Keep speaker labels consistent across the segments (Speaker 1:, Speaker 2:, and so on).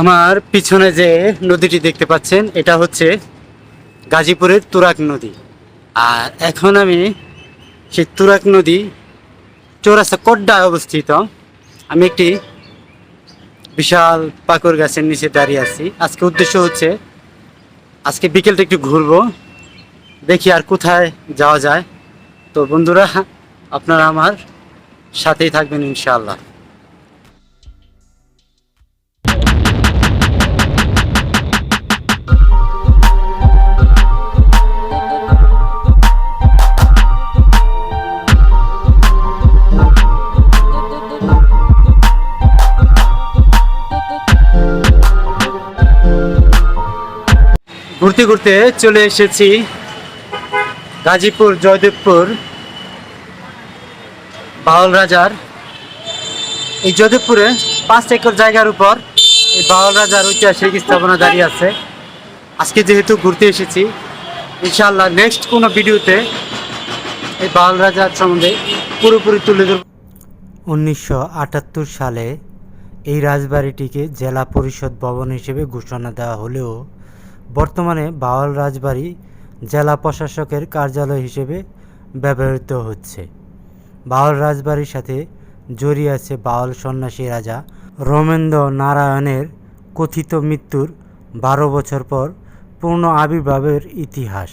Speaker 1: আমার পিছনে যে নদীটি দেখতে পাচ্ছেন এটা হচ্ছে গাজীপুরের তুরাগ নদী। আর এখন আমি সেই তুরাগ নদী চৌরাস্তা কোড্ডায় অবস্থিত। আমি একটি বিশাল পাকুর গাছের নিচে দাঁড়িয়ে আছি। আজকে উদ্দেশ্য হচ্ছে আজকে বিকেলটা একটু ঘুরবো, দেখি আর কোথায় যাওয়া যায়। তো বন্ধুরা, আপনারা আমার সাথেই থাকবেন ইনশাআল্লাহ। ঘুরতে ঘুরতে চলে এসেছি গাজীপুর জয়দেবপুর বাউল রাজার। এই জয়দেবপুরে 5 একর জায়গার উপর এই বাউল রাজার ঐতিহাসিক স্থাপনা দাঁড়িয়ে আছে। আজকে যেহেতু ঘুরতে এসেছি, ইনশাআল্লাহ নেক্সট কোনো ভিডিওতে এই বাউল রাজার সম্বন্ধে পুরোপুরি তুলে ধরব। 1978 সালে এই রাজবাড়িটিকে জেলা পরিষদ ভবন হিসেবে ঘোষণা দেওয়া হলেও বর্তমানে বাউল রাজবাড়ি জেলা প্রশাসকের কার্যালয় হিসেবে ব্যবহৃত হচ্ছে। বাউল রাজবাড়ির সাথে জড়িয়ে আছে বাউল সন্ন্যাসী রাজা রমেন্দ্র নারায়ণের কথিত মৃত্যুর 12 বছর পর পূর্ণ আবির্ভাবের ইতিহাস।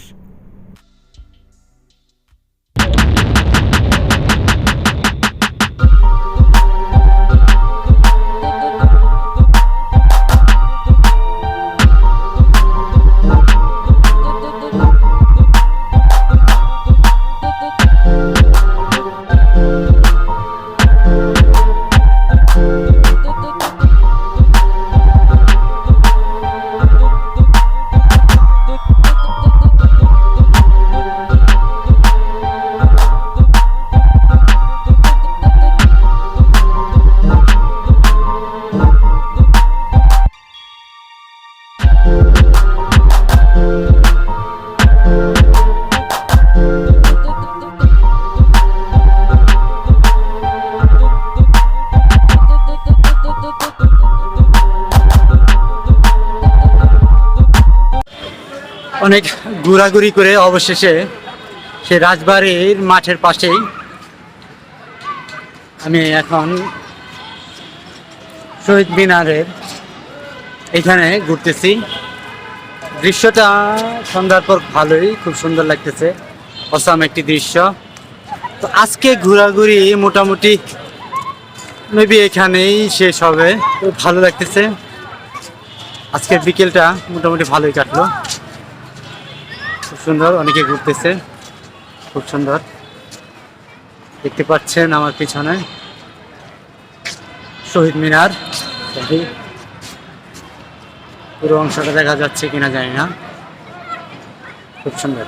Speaker 1: অনেক ঘোরাঘুরি করে অবশেষে সে রাজবাড়ির মাঠের পাশেই আমি এখন শহীদ মিনারের এখানে ঘুরতেছি। দৃশ্যটা সন্ধ্যার পর ভালোই, খুব সুন্দর লাগতেছে, অসাম একটি দৃশ্য। তো আজকে ঘোরাঘুরি মোটামুটি মেবি এখানেই শেষ হবে। তো ভালো লাগতেছে, আজকের বিকেলটা মোটামুটি ভালোই কাটলো। খুব সুন্দর, অনেকে ঘুরতেছে, খুব সুন্দর দেখতে পাচ্ছেন আমার পিছনে শহীদ মিনার। পুরো অংশটা দেখা যাচ্ছে কিনা জানি না, খুব সুন্দর।